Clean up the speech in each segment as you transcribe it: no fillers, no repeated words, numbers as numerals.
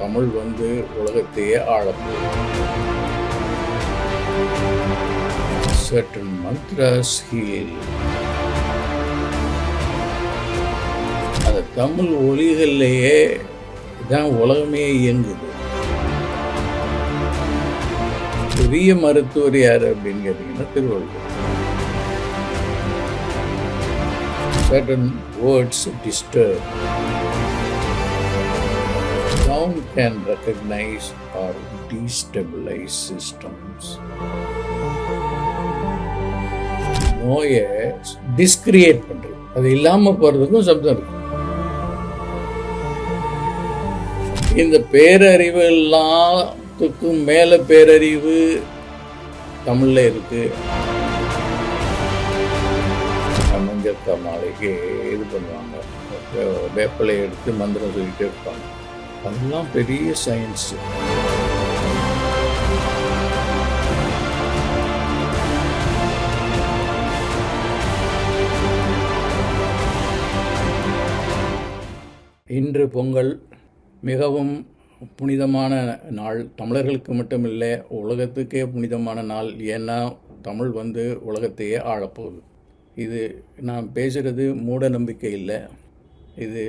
தமிழ் வந்து உலகத்தையே ஆளப்போகுது. Certain mantras heal. அந்த தமிழ் ஒலிகள்லேயே தான் உலகமே இயங்குது. பெரிய மருத்துவர் யார் அப்படின்னு கேட்டிங்கன்னா Thiruvalluvar. Certain words disturb. Sound can recognize or destabilize systems. நோயை டிஸ்கிரியேட் பண்றது, அது இல்லாம போறதுக்கும் சப்தம் இருக்கு. இந்த பேரறிவு எல்லாத்துக்கும் மேல பேரறிவு தமிழ்ல இருக்கு. மஞ்சள் நாளைக்கு இது பண்ணுவாங்க, வேப்பிலை எடுத்து மந்திரம் சொல்லிட்டே இருப்பாங்க. அதெல்லாம் பெரிய சயின்ஸ். இன்று பொங்கல் மிகவும் புனிதமான நாள். தமிழர்களுக்கு மட்டுமில்லை, உலகத்துக்கே புனிதமான நாள். ஏன்னா தமிழ் வந்து உலகத்தையே ஆளப்போகுது. இது நான் பேசுகிறது மூட நம்பிக்கை இல்லை, இது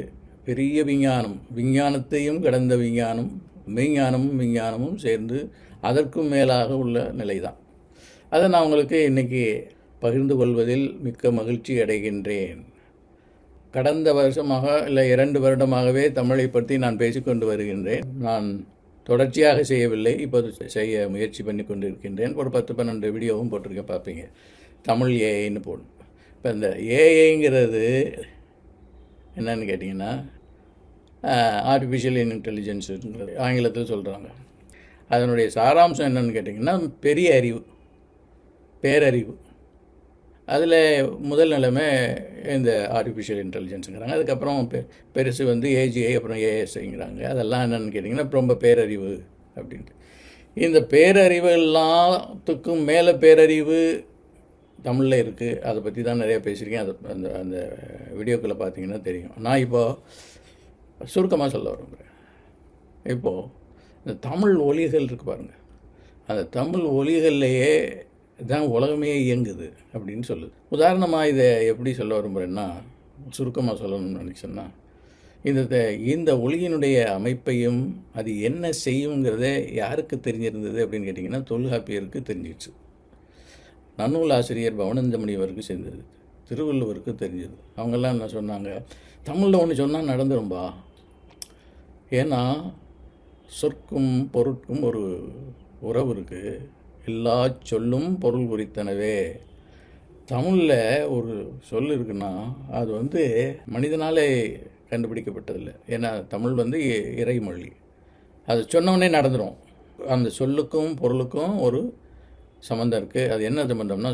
பெரிய விஞ்ஞானம். விஞ்ஞானத்தையும் கடந்த விஞ்ஞானம், விஞ்ஞானமும் சேர்ந்து அதற்கும் மேலாக உள்ள நிலை தான். அதை நான் உங்களுக்கு இன்றைக்கி பகிர்ந்து கொள்வதில் மிக்க மகிழ்ச்சி அடைகின்றேன். கடந்த வருஷமாக இல்லை 2 வருடமாகவே தமிழை பற்றி நான் பேசிக்கொண்டு வருகின்றேன். நான் தொடர்ச்சியாக செய்யவில்லை, இப்போது செய்ய முயற்சி பண்ணி கொண்டு இருக்கின்றேன். ஒரு 10-12 வீடியோவும் போட்டிருக்கேன், பார்ப்பீங்க. தமிழ் ஏஐன்னு போடணும். இப்போ இந்த ஏஐங்கிறது என்னன்னு கேட்டிங்கன்னா ஆர்டிஃபிஷியல் இன்டெலிஜென்ஸுங்கிறது ஆங்கிலத்தில் சொல்கிறாங்க. அதனுடைய சாராம்சம் என்னென்னு கேட்டிங்கன்னா பெரிய அறிவு, பேரறிவு. அதில் முதல் நிலைமை இந்த ஆர்டிஃபிஷியல் இன்டெலிஜென்ஸுங்கிறாங்க. அதுக்கப்புறம் பெருசு வந்து ஏஜிஐ, அப்புறம் ஏஎஸ்ஐங்கிறாங்க. அதெல்லாம் என்னென்னு கேட்டிங்கன்னா ரொம்ப பேரறிவு அப்படின்ட்டு. இந்த பேரறிவு எல்லாத்துக்கும் மேலே பேரறிவு தமிழில் இருக்குது. அதை பற்றி தான் நிறையா பேசியிருக்கேன். அது அந்த அந்த வீடியோக்களை பார்த்தீங்கன்னா தெரியும். நான் இப்போது சுருக்கமாக சொல்ல விரும்புகிறேன். இப்போது இந்த தமிழ் ஒலிகள் இருக்குது பாருங்கள், அந்த தமிழ் ஒலிகள்லேயே தான் உலகமே இயங்குது அப்படின்னு சொல்லுது. உதாரணமாக இதை எப்படி சொல்ல விரும்புகிறேன்னா, சுருக்கமாக சொல்லணும்னு நினச்சேன்னா, இந்த ஒலியினுடைய அமைப்பையும் அது என்ன செய்யுங்கிறதே யாருக்கு தெரிஞ்சிருந்தது அப்படின்னு கேட்டிங்கன்னா தொல்காப்பியருக்கு தெரிஞ்சிடுச்சு. நன்னூல் ஆசிரியர் பவனந்தமுனிவருக்கு சேர்ந்தது, திருவள்ளுவருக்கு தெரிஞ்சது. அவங்கெல்லாம் என்ன சொன்னாங்க, தமிழில் ஒன்று சொன்னால் நடந்துரும்பா. ஏன்னா சொற்கும் பொருட்கும் ஒரு உறவு இருக்குது. எல்லா சொல்லும் பொருள் குறித்தனவே. தமிழில் ஒரு சொல் இருக்குன்னா அது வந்து மனிதனாலே கண்டுபிடிக்கப்பட்டதில்லை. ஏன்னா தமிழ் வந்து இறைமொழி. அது சொன்னோடனே நடந்துடும். அந்த சொல்லுக்கும் பொருளுக்கும் ஒரு சம்மந்தம் இருக்குது. அது என்ன சம்மந்தம்னா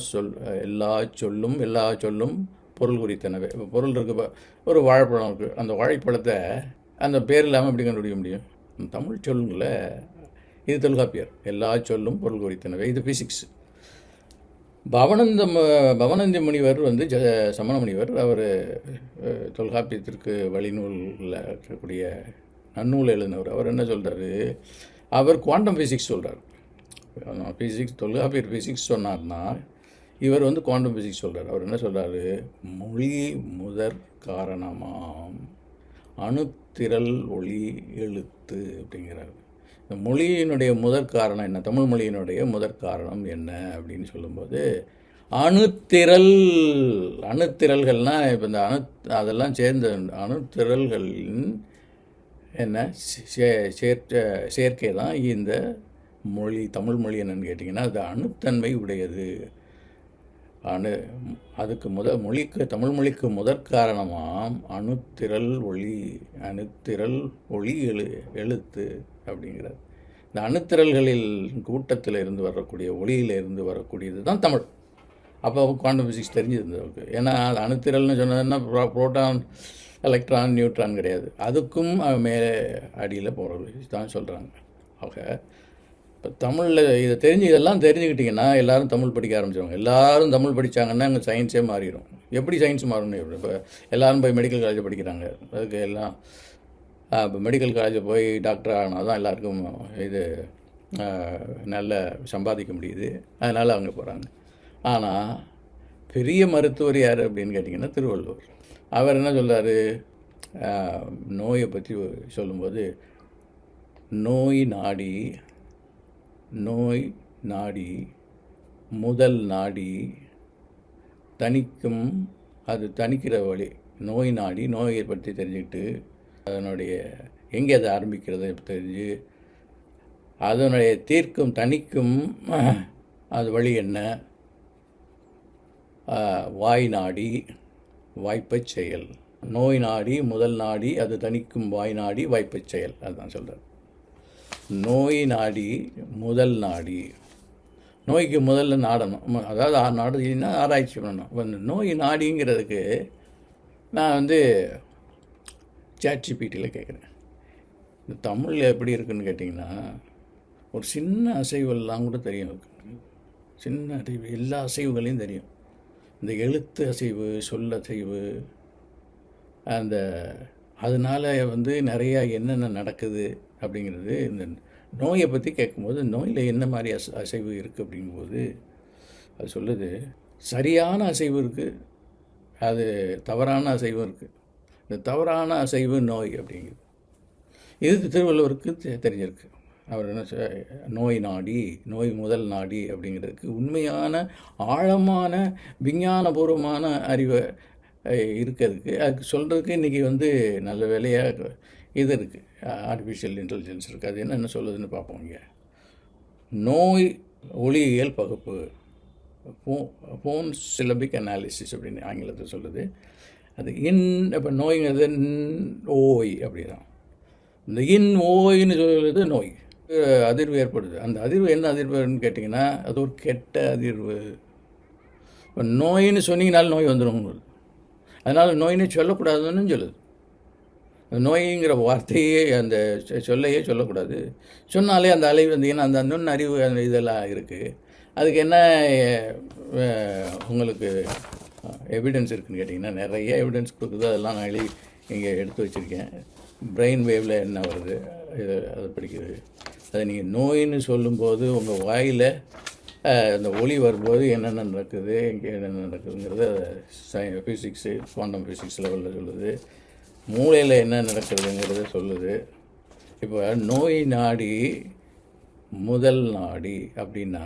எல்லா சொல்லும் பொருள் குறித்தனவே. இப்போ பொருள் இருக்குது, ஒரு வாழைப்பழம் இருக்குது. அந்த வாழைப்பழத்தை அந்த பேர் இல்லாமல் எப்படி கண்டுபிடிக்க முடியும்? தமிழ் சொல்லுங்கள. இது தொல்காப்பியர், எல்லா சொல்லும் பொருள் குறித்தனவே. இது ஃபிசிக்ஸ். பவனந்தி முனிவர் வந்து சமண முனிவர். அவர் தொல்காப்பியத்திற்கு வழிநூலில் இருக்கக்கூடிய நன்னூல் எழுதினவர். அவர் என்ன சொல்கிறாரு, அவர் குவாண்டம் ஃபிசிக்ஸ் சொல்கிறார். ஃபிசிக்ஸ், தொல்காப்பியர் ஃபிசிக்ஸ் சொன்னார்னா இவர் வந்து குவாண்டம் ஃபிசிக்ஸ் சொல்கிறார். அவர் என்ன சொல்கிறாரு, மொழி முதற் காரணமாம் அணுத்திரள் ஒளி எழுத்து அப்படிங்கிறார். இந்த மொழியினுடைய முதற் காரணம் என்ன, தமிழ் மொழியினுடைய முதற் காரணம் என்ன அப்படின்னு சொல்லும்போது அணுத்திரள்கள்னால் இப்போ இந்த அதெல்லாம் சேர்ந்த அணுத்திரள்களின் என்ன சேர்க்கை தான் இந்த மொழி. தமிழ் மொழி என்னன்னு கேட்டிங்கன்னா அது அணுத்தன்மை உடையது. அதுக்கு தமிழ் மொழிக்கு முதற் காரணமாம் அணுத்திரள் ஒளி எழுத்து அப்படிங்கிறது. இந்த அணுத்திரள்களில் கூட்டத்தில் இருந்து வரக்கூடிய ஒளியில் இருந்து வரக்கூடியது தான் தமிழ். அப்போ குவாண்டம் ஃபிசிக்ஸ் தெரிஞ்சிருந்தது அவருக்கு. ஏன்னா அது அணுத்திரள்னு சொன்னதுன்னா புரோட்டான், எலக்ட்ரான், நியூட்ரான் கிடையாது. அதுக்கும் மேலே அடியில் போகிறது தான் சொல்கிறாங்க. ஆக இப்போ தமிழில் இதெல்லாம் தெரிஞ்சுக்கிட்டிங்கன்னா எல்லோரும் தமிழ் படிக்க ஆரம்பிச்சிடுவாங்க. எல்லோரும் தமிழ் படித்தாங்கன்னா அங்கே சயின்ஸே மாறிடும். எப்படி சயின்ஸ் மாறணும்? இப்போ எல்லோரும் போய் மெடிக்கல் காலேஜ் படிக்கிறாங்க. அதுக்கு எல்லாம் இப்போ மெடிக்கல் காலேஜில் போய் டாக்டர் ஆனால் தான் எல்லாருக்கும் இது நல்ல சம்பாதிக்க முடியுது, அதனால் அவங்க போகிறாங்க. ஆனால் பெரிய மருத்துவர் யார் அப்படின்னு கேட்டிங்கன்னா திருவள்ளுவர். அவர் என்ன சொல்கிறாரு, நோயை பற்றி சொல்லும்போது, நோய் நாடி முதல் நாடி தணிக்கும், அது தணிக்கிற வழி. நோய் நாடி நோயை பற்றி தெரிஞ்சுக்கிட்டு அதனுடைய எங்கே அது ஆரம்பிக்கிறது தெரிஞ்சு அதனுடைய தீர்க்கும் தணிக்கும் அது வழி என்ன, வாய் நாடி வாய்ப்பச் செயல். நோய் நாடி முதல் நாடி அது தணிக்கும் வாய் நாடி வாய்ப்பச் செயல். அதுதான் சொல்கிறார். நோய் நாடி முதல் நாடி, நோய்க்கு முதல்ல நாடணும், அதாவது நாடுனா ஆராய்ச்சி பண்ணணும். நோய் நாடிங்கிறதுக்கு நான் ChatGPTயில் கேட்குறேன், இந்த தமிழில் எப்படி இருக்குதுன்னு கேட்டிங்கன்னா, ஒரு சின்ன அசைவெல்லாம் கூட தெரியும், சின்ன அசைவு எல்லா அசைவுகளையும் தெரியும். இந்த எழுத்து அசைவு, சொல் அசைவு, அதனால் நிறையா என்னென்ன நடக்குது அப்படிங்கிறது. இந்த நோயை பற்றி கேட்கும்போது நோயில் என்ன மாதிரி அசைவு இருக்குது அப்படிங்கும்போது அது சொல்லுது, சரியான அசைவு இருக்குது, அது தவறான அசைவு இருக்குது. இந்த தவறான அசைவு நோய் அப்படிங்குது. இது திருவள்ளுவருக்கு தெரிஞ்சிருக்கு. அவர் என்ன நோய் நாடி நோய் முதல் நாடி அப்படிங்கிறதுக்கு உண்மையான ஆழமான விஞ்ஞானபூர்வமான அறிவை இருக்கிறதுக்கு, அதுக்கு சொல்கிறதுக்கு இன்றைக்கி நல்ல வேலையாக இது இருக்குது, ஆர்டிஃபிஷியல் இன்டெலிஜென்ஸ் இருக்குது. அது என்ன சொல்லுதுன்னு பார்ப்போம். இங்கே நோய் ஒளியியல் பகுப்பு, ஃபோன் சிலபிக் அனாலிசிஸ் அப்படின்னு ஆங்கிலத்தில் சொல்லுது. அது இப்போ நோய்ங்கிறது ஓய் அப்படி தான். இந்த ஓய்ன்னு சொல்லுறது நோய், அதிர்வு ஏற்படுது. அந்த அதிர்வு என்ன அதிர்வுன்னு கேட்டிங்கன்னா, அது ஒரு கெட்ட அதிர்வு. இப்போ நோயின்னு சொன்னீங்கனாலும் நோய் வந்துடும். அதனால் நோயின்னு சொல்லக்கூடாதுன்னு சொல்லுது. நோய்ங்கிற வார்த்தையே அந்த சொல்லையே சொல்லக்கூடாது. சொன்னாலே அந்த அலை வந்தீங்கன்னா அந்த நுண் அறிவு அந்த இதெல்லாம் இருக்குது. அதுக்கு என்ன உங்களுக்கு எவிடன்ஸ் இருக்குதுன்னு கேட்டிங்கன்னா, நிறைய எவிடன்ஸ் கொடுக்குது. அதெல்லாம் நான் இங்கே எடுத்து வச்சுருக்கேன். பிரெயின் வேவில் என்ன வருது அதை படிக்கிறது. அதை நீங்கள் நோயின்னு சொல்லும்போது உங்கள் வாயில் அந்த ஒளி வரும்போது என்னென்ன நடக்குது, இங்கே என்னென்ன நடக்குதுங்கிறத ஃபிசிக்ஸு, குவாண்டம் ஃபிசிக்ஸ் லெவலில் சொல்லுது. மூளையில் என்ன நடக்குதுங்கிறத சொல்லுது. இப்போ நோய் நாடி முதல் நாடி அப்படின்னா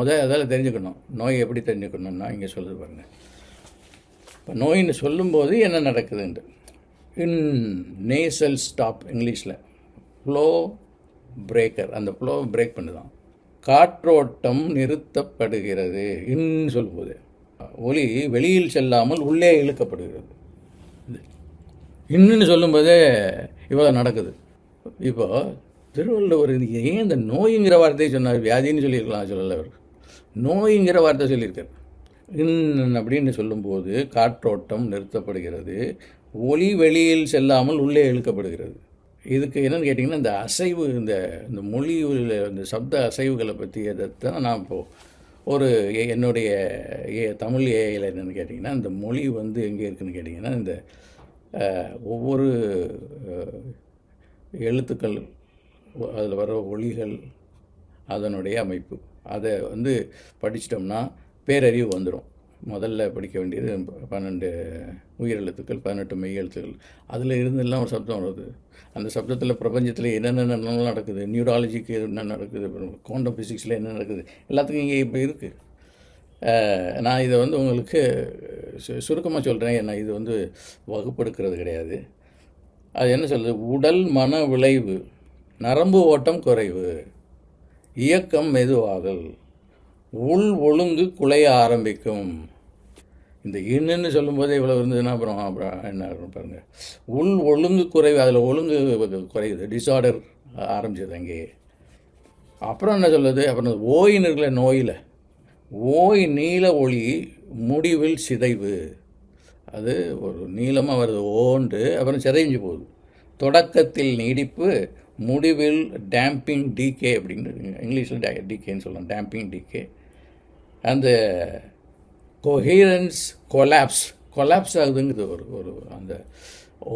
அதில் தெரிஞ்சுக்கணும். நோய் எப்படி தெரிஞ்சுக்கணுன்னா இங்கே சொல்லுது பாருங்கள். இப்போ நோயின்னு சொல்லும்போது என்ன நடக்குதுன்ட்டு, நேசல் ஸ்டாப் இங்கிலீஷில் ஃப்ளோ பிரேக்கர், அந்த ஃப்ளோ பிரேக் பண்ணுதான். காற்றோட்டம் நிறுத்தப்படுகிறது இன்னு சொல்லும்போது, ஒளி வெளியில் செல்லாமல் உள்ளே இழுக்கப்படுகிறது. இன்னுன்னு சொல்லும்போதே இவ்வளோ நடக்குது. இப்போ திருவள்ளுவர் ஏன் இந்த நோய்ங்கிற வார்த்தையை சொன்னார்? வியாதின்னு சொல்லியிருக்கலாம், சொல்லலை. அவர் நோய்ங்கிற வார்த்தை சொல்லியிருக்கார். அப்படின்னு சொல்லும்போது காற்றோட்டம் நிறுத்தப்படுகிறது, ஒளி வெளியில் செல்லாமல் உள்ளே இழுக்கப்படுகிறது. இதுக்கு என்னென்னு கேட்டிங்கன்னா, இந்த அசைவு, இந்த மொழியில் இந்த சப்த அசைவுகளை பற்றி தான் நான் இப்போது ஒரு என்னுடைய தமிழ் ஏஐயில் என்னென்னு கேட்டிங்கன்னா, இந்த மொழி எங்கே இருக்குதுன்னு கேட்டிங்கன்னா, இந்த ஒவ்வொரு எழுத்துக்கள், அதில் வர ஒலிகள், அதனுடைய அமைப்பு, அதை படிச்சிட்டோம்னா பேரறிவு வந்துடும். முதல்ல படிக்க வேண்டியது 12 உயிரெழுத்துக்கள், 18 மெய் எழுத்துக்கள். அதில் இருந்தெல்லாம் ஒரு சப்தம் வருது. அந்த சப்தத்தில் பிரபஞ்சத்தில் என்னென்ன நடக்குது, நியூராலஜிக்கு என்ன நடக்குது, குவாண்டம் ஃபிசிக்ஸில் என்ன நடக்குது, எல்லாத்துக்கும் இங்கே இப்போ இருக்குது. நான் இதை உங்களுக்கு சுருக்கமாக சொல்கிறேன். ஏன்னா இது வகுப்படுக்கிறது கிடையாது. அது என்ன சொல்லுது, உடல் மன விளைவு, நரம்பு ஓட்டம் குறைவு, இயக்கம் மெதுவாகல், உள் ஒழுங்கு குலைய ஆரம்பிக்கும். இந்த இன்னுன்னு சொல்லும்போதே இவ்வளோ இருந்ததுன்னா அப்புறம் என்ன பாருங்கள், உள் ஒழுங்கு குறைவு, அதில் ஒழுங்கு குறையுது, டிஸார்டர் ஆரம்பிச்சது அங்கேயே. அப்புறம் என்ன சொல்லுது, அப்புறம் ஓயின்னு இருக்கல, நோயில் ஓய் நீல ஒளி முடிவில் சிதைவு, அது ஒரு நீளமாக வருது ஓண்டு, அப்புறம் சிதைஞ்சு போகுது. தொடக்கத்தில் நீடிப்பு, முடிவில் டேம்பிங் டிகே அப்படின்னு இங்கிலீஷில் டிகேன்னு சொல்லலாம், டேம்பிங் டிகே. அந்த கொஹீரன்ஸ் கொலாப்ஸ் ஆகுதுங்கிறது ஒரு அந்த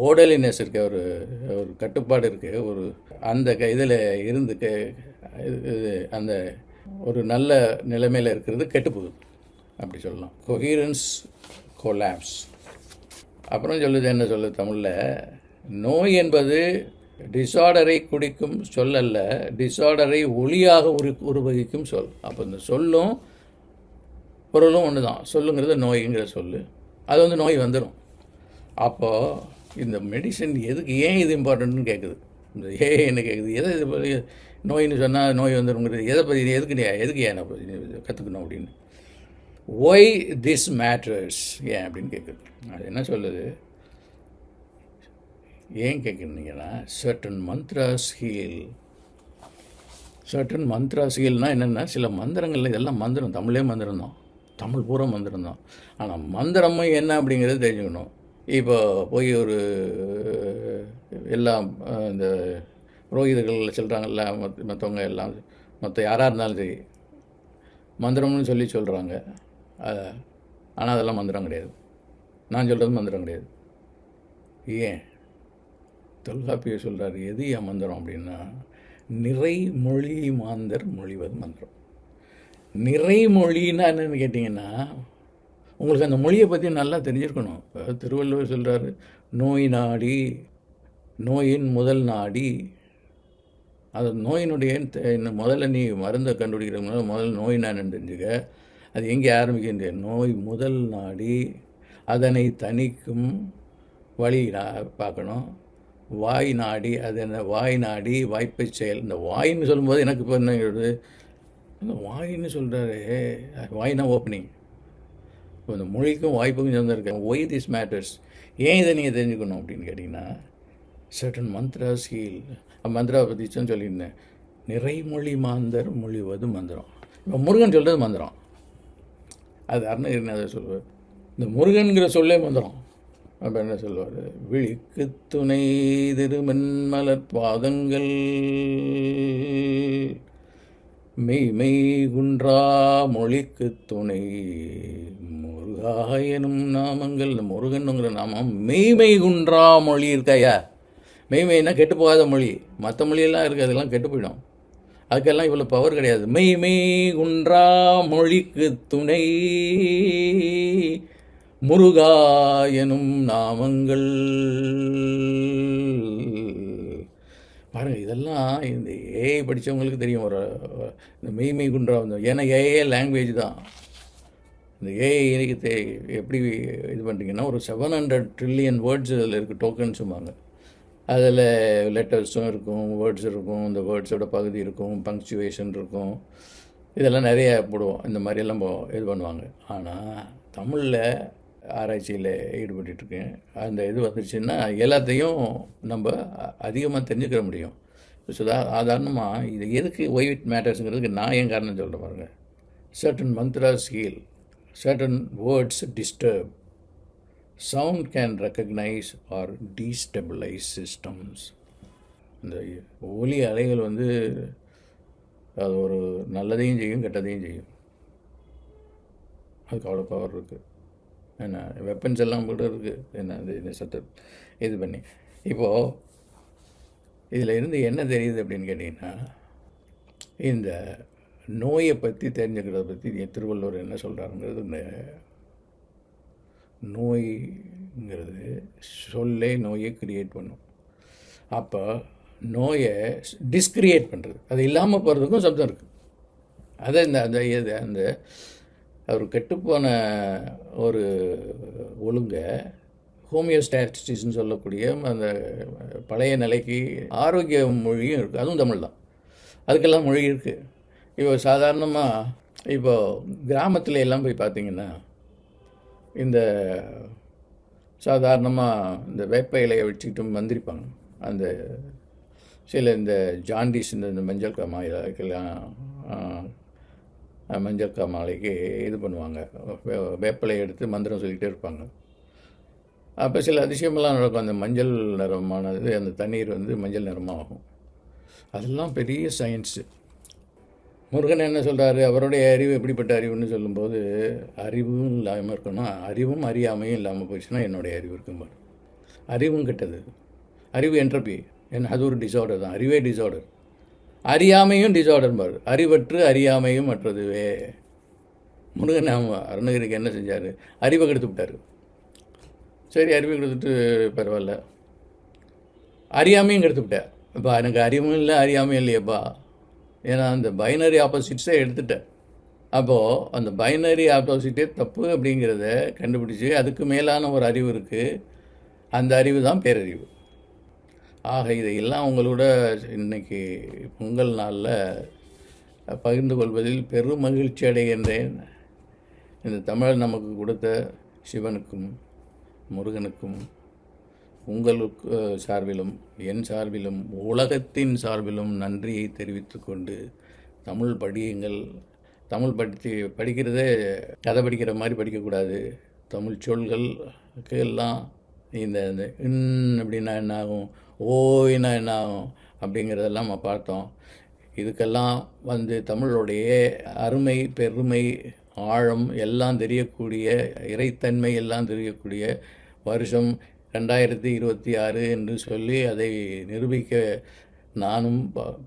ஓடலினஸ் இருக்குது, ஒரு ஒரு கட்டுப்பாடு இருக்குது, ஒரு அந்த இதில் இருந்து அந்த ஒரு நல்ல நிலைமையில் இருக்கிறது கெட்டு போகுது அப்படி சொல்லலாம். கொஹீரன்ஸ் கொலாப்ஸ். அப்புறம் சொல்லுது, என்ன சொல்லுது தமிழில், நோய் என்பது டிஸார்டரை குடிக்கும் சொல் அல்ல, டிஸார்டரை ஒளியாக உருவகிக்கும் சொல். அப்போ இந்த சொல்லும் பொருளும் ஒன்று தான். சொல்லுங்கிறது நோய்ங்கிற சொல், அது வந்து நோய் வந்துடும். அப்போது இந்த மெடிசன் எதுக்கு, ஏன் இது இம்பார்ட்டன்ட்னு கேட்குது, இந்த என்ன கேட்குது, எதை இது நோயின்னு சொன்னால் நோய் வந்துடுங்கிறது எதை பற்றி, எதுக்கு ஏன் கற்றுக்கணும் அப்படின்னு. ஒய் திஸ் மேட்டர்ஸ், ஏன் அப்படின்னு கேட்குது. அது என்ன சொல்லுது, ஏன் கேட்குறீங்கன்னா, certain mantras heal. Certain mantras ஹீல்னால் என்னென்னா, சில மந்திரங்கள், இதெல்லாம் மந்திரம், தமிழே மந்திரம் தான், தமிழ் பூரா மந்திரம் தான். ஆனால் மந்திரமும் என்ன அப்படிங்கிறது தெரிஞ்சுக்கணும். இப்போ போய் ஒரு எல்லாம் இந்த புரோகிதர்கள் சொல்கிறாங்கல்ல, மற்றவங்க எல்லாம், மற்ற யாராக இருந்தாலும் சரி, மந்திரம்னு சொல்கிறாங்க. ஆனால் அதெல்லாம் மந்திரம் கிடையாது. நான் சொல்கிறது மந்திரம் கிடையாது. ஏன் தொல்காப்பியர் சொல்கிறாரு, எது ஏன் மந்திரம் அப்படின்னா, நிறைமொழி மாந்தர் மொழிவது மந்திரம். நிறைமொழின்னா என்னென்னு கேட்டிங்கன்னா, உங்களுக்கு அந்த மொழியை பற்றி நல்லா தெரிஞ்சிருக்கணும். இப்போ திருவள்ளுவர் சொல்கிறாரு, நோய் நாடி, நோயின் முதல் நாடி. அது நோயினுடைய முதல்ல நீ மருந்தை கண்டுபிடிக்கிற முதல்ல நோய் நான் தெரிஞ்சுக்க. அது எங்கே ஆரம்பிக்கின்ற, நோய் முதல் நாடி, அதனை தணிக்கும் வழி பார்க்கணும். வாய் நாடி, அது என்ன, வாய் நாடி வாய்ப்பை செயல். இந்த வாயின்னு சொல்லும்போது எனக்கு இப்போ என்ன சொல்கிறது, அந்த வாயின்னு சொல்கிறாரு, வாய்னா ஓப்பனிங். இப்போ இந்த மொழிக்கும் வாய்ப்புக்கும் சேர்ந்துருக்கேன். ஒய் திஸ் மேட்டர்ஸ், ஏன் இதை நீங்கள் தெரிஞ்சுக்கணும் அப்படின்னு கேட்டிங்கன்னா, சர்டன் மந்த்ராஸ் ஹீல். மந்திராவை பற்றி சொல்லியிருந்தேன். நிறைமொழி மாந்தர் மொழிவது மந்திரம். இப்போ முருகன் சொல்கிறது மந்திரம். அது அருணகிரிநாதர் சொல்லுவார், இந்த முருகன்கிற சொல்லே மந்திரம். அப்போ என்ன சொல்லுவார், விழிக்கு துணை திருமென்மலர் பாதங்கள், மெய்மை குன்றா மொழிக்கு துணை முருகாயனும் நாமங்கள். இந்த முருகனுங்கிற நாமம் மெய்மை குன்றா மொழி இருக்காயா. மெய்மைனா கெட்டு போகாத மொழி. மற்ற மொழியெல்லாம் இருக்குது, அதெல்லாம் கெட்டு போயிடும். அதுக்கெல்லாம் இவ்வளோ பவர் கிடையாது. மெய்மை குன்றா மொழிக்கு துணை முருகாயனும் நாமங்கள். பாருங்கள், இதெல்லாம் இந்த ஏஐ படித்தவங்களுக்கு தெரியும். ஒரு இந்த மெய்மை குன்றா வந்து, ஏன்னா ஏஐ லாங்குவேஜ் தான். இந்த ஏஐ எப்படி இது பண்ணுறீங்கன்னா, ஒரு 700 ட்ரில்லியன் வேர்ட்ஸ் அதில் இருக்குது, டோக்கன்ஸுமாங்க. அதில் லெட்டர்ஸும் இருக்கும், வேர்ட்ஸ் இருக்கும், இந்த வேர்ட்ஸோட பகுதி இருக்கும், பங்க்சுவேஷன் இருக்கும், இதெல்லாம் நிறைய போடுவோம். இந்த மாதிரியெல்லாம் இது பண்ணுவாங்க. ஆனால் தமிழில் ஆராய்ச்சியில் ஈடுபட்டுருக்கேன். அந்த இது வந்துருச்சுன்னா எல்லாத்தையும் நம்ம அதிகமாக தெரிஞ்சுக்கிற முடியும். சாதாரணமாக இது எதுக்கு ஒய் இட் மேட்டர்ஸுங்கிறதுக்கு நான் ஏன் காரணம் சொல்கிறேன் பாருங்கள். Certain mantras heal, certain words disturb, sound can recognize or destabilize systems. இந்த ஒலி அலைகள் வந்து அது ஒரு நல்லதையும் செய்யும், கெட்டதையும் செய்யும். அதுக்கு அவ்வளோ பவர் இருக்குது. என்ன வெப்பன்ஸ் எல்லாம் கூட இருக்குது. என்ன இந்த சத்த இது பண்ணி. இப்போது இதில் இருந்து என்ன தெரியுது அப்படின்னு கேட்டிங்கன்னா, இந்த நோயை பற்றி தெரிஞ்சுக்கிறத பற்றி திருவள்ளுவர் என்ன சொல்கிறாருங்கிறது, இந்த நோய்ங்கிறது சொல்லே நோயை கிரியேட் பண்ணும். அப்போ நோயை டிஸ்கிரியேட் பண்ணுறது, அது இல்லாமல் போகிறதுக்கும் சப்தம் இருக்குது. அதை அந்த ஒரு கெட்டுப்போன ஒரு ஒழுங்கை ஹோமியோஸ்டாட்டிஸ்ன்னு சொல்லக்கூடிய அந்த பழைய நிலைக்கு ஆரோக்கிய மொழியும் இருக்குது. அதுவும் தமிழ் தான். அதுக்கெல்லாம் மொழி இருக்குது. இப்போ சாதாரணமாக இப்போது கிராமத்தில் எல்லாம் போய் பார்த்திங்கன்னா, இந்த சாதாரணமாக இந்த வேப்ப இலையை வச்சுக்கிட்டு மந்திரிப்பாங்க. அந்த சில இந்த ஜாண்டிஸ், இந்த மஞ்சள் காமாலைக்கெல்லாம் மஞ்சள் காமாலைக்கு இது பண்ணுவாங்க, வேப்பிலையை எடுத்து மந்திரம் சொல்லிகிட்டே இருப்பாங்க. அப்போ சில அதிசயமெல்லாம் நடக்கும். அந்த மஞ்சள் நிறமானது, அந்த தண்ணீர் வந்து மஞ்சள் நிறமாக ஆகும். அதெல்லாம் பெரிய சயின்ஸு. முருகன் என்ன சொல்கிறாரு, அவருடைய அறிவு எப்படிப்பட்ட அறிவுன்னு சொல்லும்போது, அறிவும் இல்லாமல் இருக்கணும், அறிவும் அறியாமையும் இல்லாமல் போயிடுச்சுன்னா என்னுடைய அறிவு இருக்கும்பார். அறிவும் கெட்டது. அறிவு என்ட்ரபி, அது ஒரு டிஸார்டர் தான். அறிவே டிஸார்டர். அறியாமையும் டிஸார்டர்பார். அறிவற்று அறியாமையும் மற்றதுவே. முருகன் அருணகிரிக்கு என்ன செஞ்சார்? அறிவை கெடுத்து விட்டார். சரி, அறிவை கெடுத்துட்டு பரவாயில்ல, அறியாமையும் கெடுத்து விட்டேன். இப்போ எனக்கு அறிவும் இல்லை அறியாமையும் இல்லையப்பா, ஏன்னா அந்த பைனரி ஆப்போசிட்ஸை எடுத்துட்டேன். அப்போது அந்த பைனரி ஆப்போசிட்டே தப்பு அப்படிங்கிறத கண்டுபிடிச்சி அதுக்கு மேலான ஒரு அறிவு இருக்குது. அந்த அறிவு தான் பேரறிவு. ஆக இதையெல்லாம் உங்களோட இன்றைக்கி பொங்கல் நாளில் பகிர்ந்து கொள்வதில் பெரும் மகிழ்ச்சி அடைகின்றேன். இந்த தமிழ் நமக்கு கொடுத்த சிவனுக்கும் முருகனுக்கும் உங்களுக்கு சார்பிலும் என் சார்பிலும் உலகத்தின் சார்பிலும் நன்றியை தெரிவித்து கொண்டு, தமிழ் படியுங்கள். தமிழ் படிக்கிறதே கதை படிக்கிற மாதிரி படிக்கக்கூடாது. தமிழ் சொல்களுக்கு எல்லாம் இந்த இன் அப்படின்னா என்ன ஆகும், ஓய்னா என்ன ஆகும் அப்படிங்கிறதெல்லாம் நம்ம பார்த்தோம். இதுக்கெல்லாம் தமிழுடைய அருமை, பெருமை, ஆழம் எல்லாம் தெரியக்கூடிய, இறைத்தன்மை எல்லாம் தெரியக்கூடிய வருஷம் 2026 என்று சொல்லி அதை நிரூபிக்க நானும்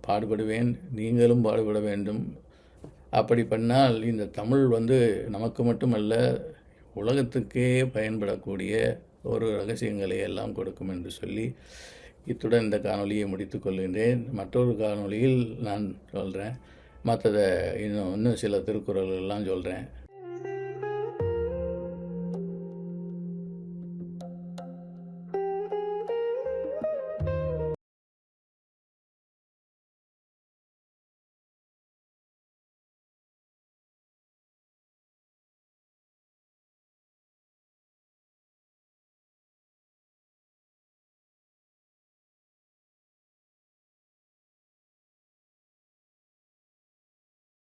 பாடுபடுவேன், நீங்களும் பாடுபட வேண்டும். அப்படி பண்ணால் இந்த தமிழ் நமக்கு மட்டுமல்ல, உலகத்துக்கே பயன்படக்கூடிய ஒரு ரகசியங்களை எல்லாம் கொடுக்கும் என்று சொல்லி இத்துடன் இந்த காணொலியை முடித்துக்கொள்கின்றேன். மற்றொரு காணொலியில் நான் சொல்கிறேன். மற்றதை இன்னும் சில திருக்குறள்கள்லாம் சொல்கிறேன்.